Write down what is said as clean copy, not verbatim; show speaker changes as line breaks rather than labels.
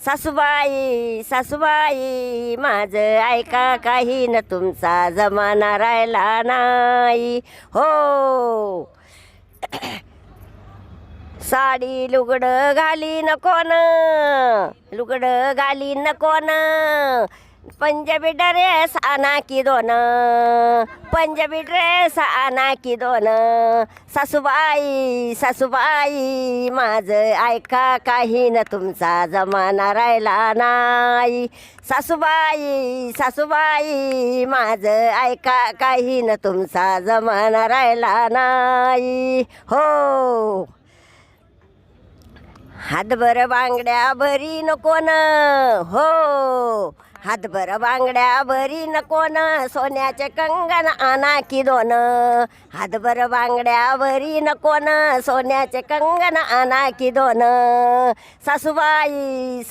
सासूबाई सासूबाई माझं ऐका काही न तुमचा जमाना राहिला नाही हो. साडी लुगडं घाली न कोण, लुगडं घाली न कोण, पंजाबी ड्रेस आणा की दोन, पंजाबी ड्रेस आणा की दोन. सासूबाई सासूबाई माझं ऐका काही न तुमचा जमाना राहिला नाही. सासूबाई सासूबाई माझं ऐका काही न तुमचा जमाना राहिला नाही हो. हातभर बांगड्या भरी नको न हो, हातभर बांगड्या भरी नको न, सोन्याचे कंगन आणा की दोन, हातभर बांगड्या भरी नको न, सोन्याचे कंगन आणा की दोन. सासूबाई